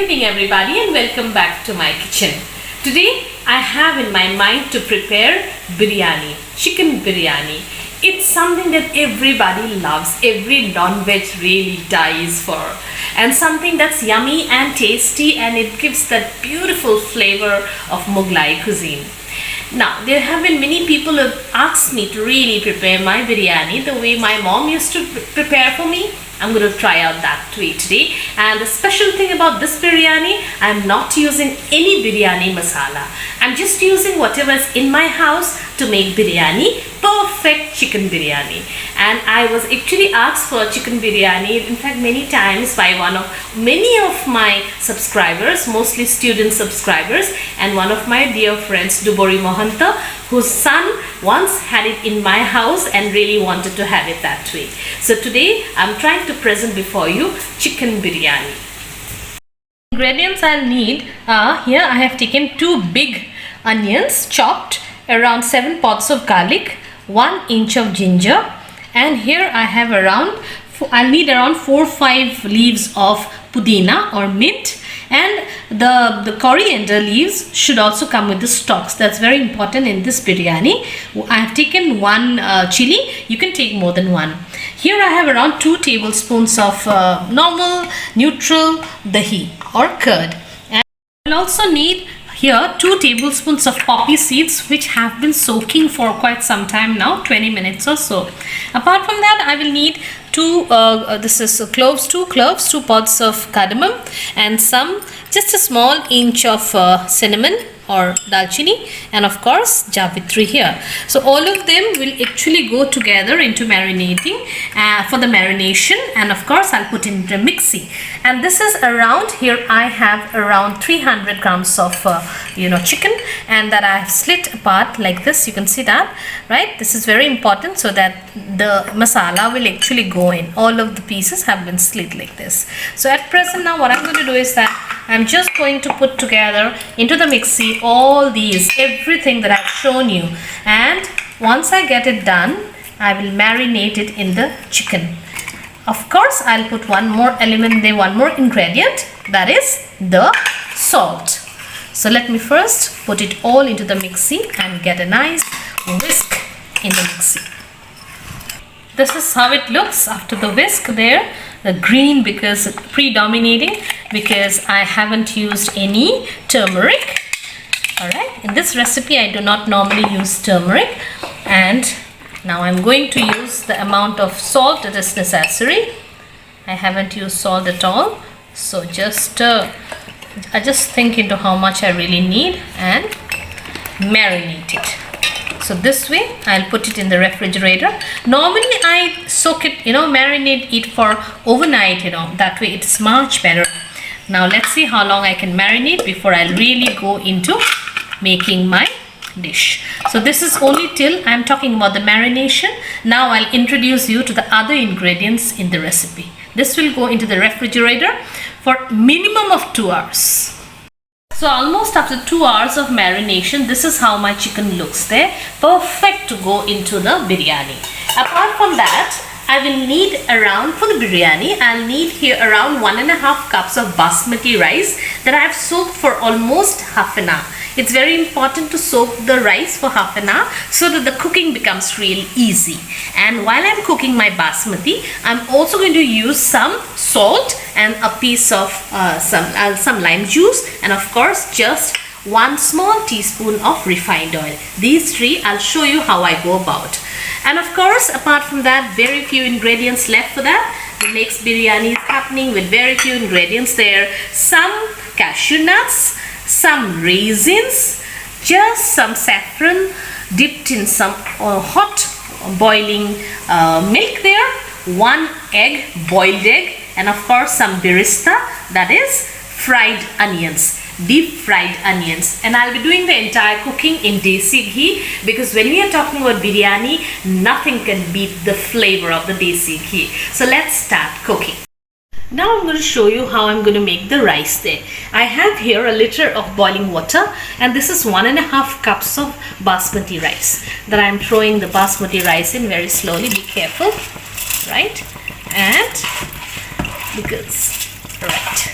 evening everybody and welcome back to my kitchen. Today I have in my mind to prepare biryani, chicken biryani. It's something that everybody loves, every non-veg really dies for, and something that's yummy and tasty, and it gives that beautiful flavor of Mughlai cuisine. Now, there have been many people who have asked me to really prepare my biryani the way my mom used to prepare for me. I'm going to try out that way today. And the special thing about this biryani, I'm not using any biryani masala. I'm just using whatever is in my house to make biryani, perfect chicken biryani. And I was actually asked for chicken biryani, in fact many times, by many of my subscribers, mostly student subscribers, and one of my dear friends, Dubori Mohanta, whose son once had it in my house and really wanted to have it that way. So today I'm trying to present before you chicken biryani. Ingredients I'll need are, here I have taken 2 big onions chopped, around 7 pods of garlic, 1 inch of ginger, and here I have I'll need around 4 or 5 leaves of pudina or mint, and the coriander leaves should also come with the stalks. That's very important in this biryani. I have taken 1 chili. You can take more than 1. Here I have around 2 tablespoons of normal neutral dahi or curd, and I'll also need here 2 tablespoons of poppy seeds, which have been soaking for quite some time now, 20 minutes or so. Apart from that, I will need 2 cloves, 2 pods of cardamom, and just a small inch of cinnamon or dalchini, and of course javitri here. So all of them will actually go together into marinating for the marination, and of course I'll put in the mixie. And this is around, here I have around 300 grams of chicken, and that I have slit apart like this. You can see that, right? This is very important so that the masala will actually go in. All of the pieces have been slit like this. So at present now what I'm going to do is that I'm just going to put together into the mixie all these, everything that I've shown you, and once I get it done, I will marinate it in the chicken. Of course, I'll put one more element there, one more ingredient, that is the salt. So let me first put it all into the mixie and get a nice whisk in the mixie. This is how it looks after the whisk there. The green because predominating because I haven't used any turmeric. Alright, in this recipe I do not normally use turmeric, and now I'm going to use the amount of salt that is necessary. I haven't used salt at all, so I just think into how much I really need and marinate it. So this way I'll put it in the refrigerator. Normally I soak it, marinate it for overnight, that way it's much better. Now let's see how long I can marinate before I really go into making my dish. So this is only till I'm talking about the marination. Now I'll introduce you to the other ingredients in the recipe. This will go into the refrigerator for minimum of 2 hours. So almost after 2 hours of marination, this is how my chicken looks there. Perfect to go into the biryani. Apart from that, I will need around, for the biryani, I'll need here around 1.5 cups of basmati rice that I have soaked for almost half an hour. It's very important to soak the rice for half an hour so that the cooking becomes real easy. And while I'm cooking my basmati, I'm also going to use some salt and a piece of some lime juice, and of course just 1 small teaspoon of refined oil. These 3 I'll show you how I go about. And of course, apart from that, very few ingredients left for that. The next biryani is happening with very few ingredients there. Some cashew nuts, some raisins, just some saffron dipped in some hot boiling milk there, 1 egg, boiled egg, and of course some birista, that is fried onions, deep fried onions. And I'll be doing the entire cooking in desi ghee, because when we are talking about biryani, nothing can beat the flavor of the desi ghee. So let's start cooking. Now I'm going to show you how I'm going to make the rice there. I have here a liter of boiling water, and this is 1.5 cups of basmati rice that I'm throwing the basmati rice in very slowly. Be careful, right? And because, right,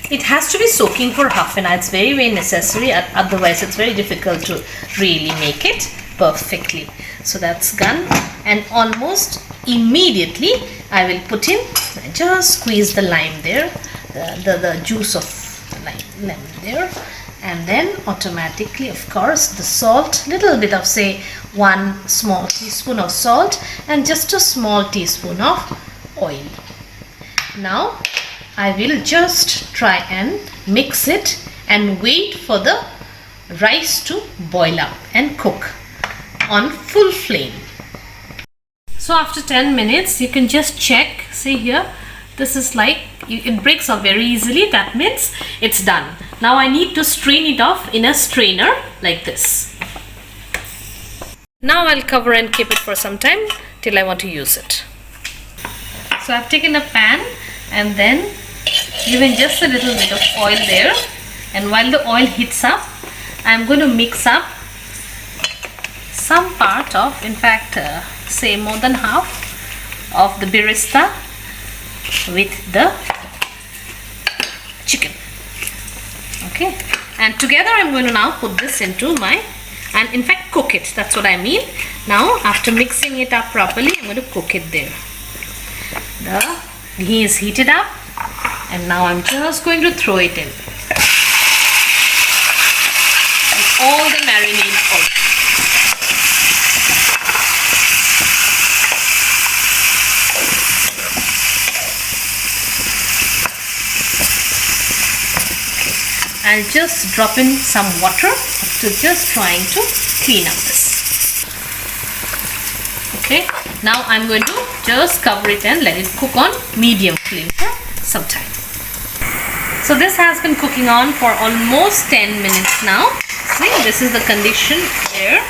It has to be soaking for half an hour. It's very, very necessary. Otherwise, it's very difficult to really make it perfectly. So that's done. And almost immediately, I will put in, just squeeze the lime there, the juice of the lemon there. And then automatically, of course, the salt, little bit of, say, 1 small teaspoon of salt and just a small teaspoon of oil. Now, I will just try and mix it and wait for the rice to boil up and cook on full flame. So after 10 minutes, you can just check. See here, this is like, it breaks off very easily. That means it's done. Now I need to strain it off in a strainer like this. Now I'll cover and keep it for some time till I want to use it. So I've taken a pan and then given just a little bit of oil there, and while the oil heats up, I'm going to mix up some part of, in fact, say more than half of the birista with the chicken. Okay, and together I'm going to now put this into my, and in fact cook it. That's what I mean. Now after mixing it up properly, I'm going to cook it there. The ghee is heated up, and now I'm just going to throw it in. And all the marinade also. I'll just drop in some water to just trying to clean up this. Okay, now I'm going to just cover it and let it cook on medium flame for some time. So this has been cooking on for almost 10 minutes now. See, this is the condition there.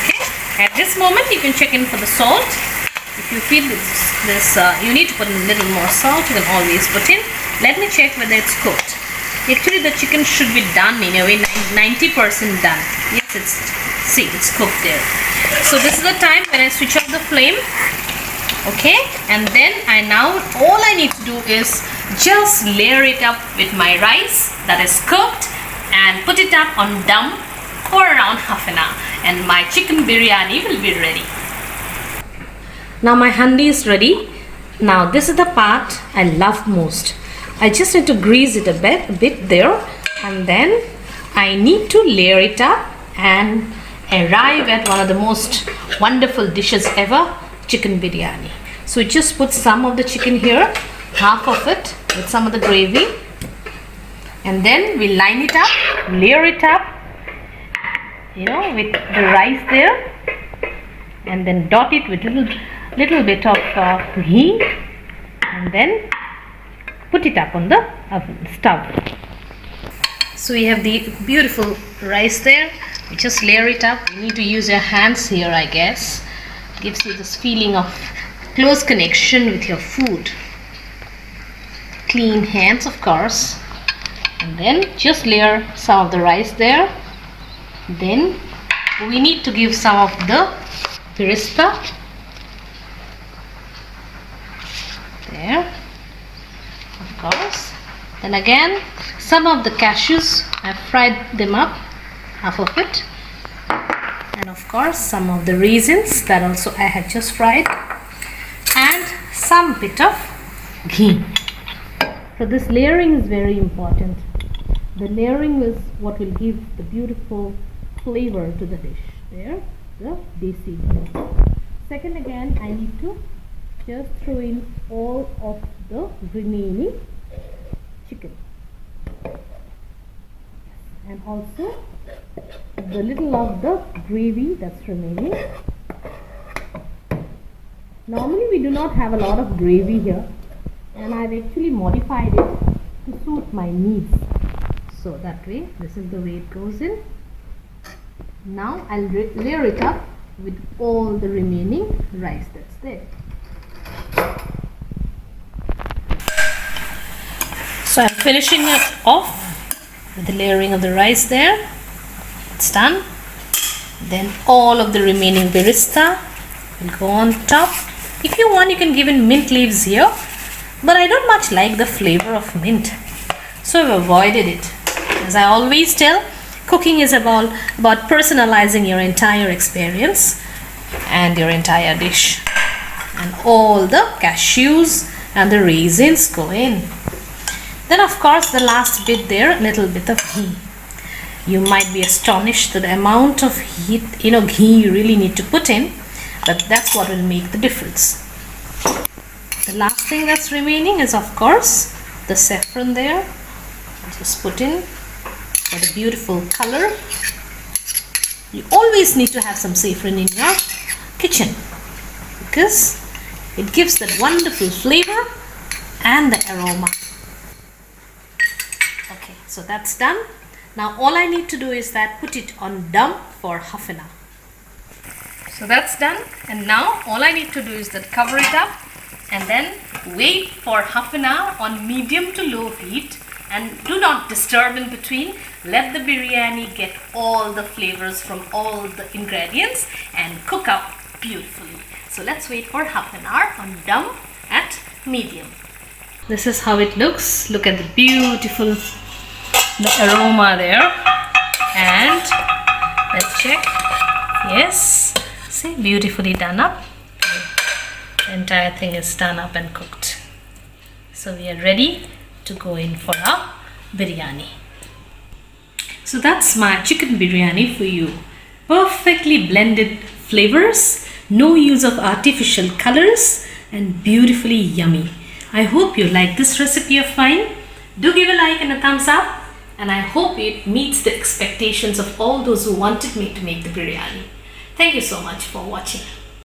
Okay, at this moment you can check in for the salt. If you feel this you need to put in a little more salt, you can always put in. Let me check whether it's cooked. Actually, the chicken should be done in a way, 90% done. Yes, it's cooked there. So this is the time when I switch off the flame. Okay, and then all I need to do is just layer it up with my rice that is cooked and put it up on dum for around half an hour, and my chicken biryani will be ready. Now my handi is ready. Now this is the part I love most. I just need to grease it a bit there, and then I need to layer it up and arrive at one of the most wonderful dishes ever, chicken biryani. So we just put some of the chicken here, half of it with some of the gravy, and then we line it up, layer it up, with the rice there, and then dot it with little bit of ghee, and then put it up on the stove. So we have the beautiful rice there. You just layer it up. You need to use your hands here, I guess. It gives you this feeling of close connection with your food. Clean hands, of course. And then just layer some of the rice there. Then we need to give some of the birista there. Of course. Then again, some of the cashews, I've fried them up, half of it, and of course some of the raisins that also I had just fried, and some bit of ghee. So this layering is very important. The layering is what will give the beautiful flavor to the dish. There, the desi ghee. Second, again, I need to just throw in all of the remaining chicken, and also the little of the gravy that's remaining. Normally we do not have a lot of gravy here, and I've actually modified it to suit my needs. So that way, this is the way it goes in. Now I'll layer it up with all the remaining rice that's there. So I'm finishing it off with the layering of the rice there. It's done. Then all of the remaining birista will go on top. If you want, you can give in mint leaves here, but I don't much like the flavor of mint. so I've avoided it. As I always tell, cooking is about personalizing your entire experience and your entire dish. And all the cashews and the raisins go in. Then of course the last bit there, a little bit of ghee. You might be astonished at the amount of heat, ghee you really need to put in, but that's what will make the difference. The last thing that's remaining is of course the saffron there. Just put in for the beautiful color. You always need to have some saffron in your kitchen because it gives that wonderful flavor and the aroma. Okay, so that's done. Now all I need to do is that put it on dum for half an hour. So that's done, and now all I need to do is that cover it up and then wait for half an hour on medium to low heat, and do not disturb in between. Let the biryani get all the flavors from all the ingredients and cook up beautifully. So let's wait for half an hour on dum at medium. This is how it looks. Look at the beautiful aroma there, and let's check. Yes, see, beautifully done up. The entire thing is done up and cooked. So we are ready to go in for our biryani. So that's my chicken biryani for you. Perfectly blended flavors, no use of artificial colors, and beautifully yummy. I hope you like this recipe of mine. Do give a like and a thumbs up, and I hope it meets the expectations of all those who wanted me to make the biryani. Thank you so much for watching.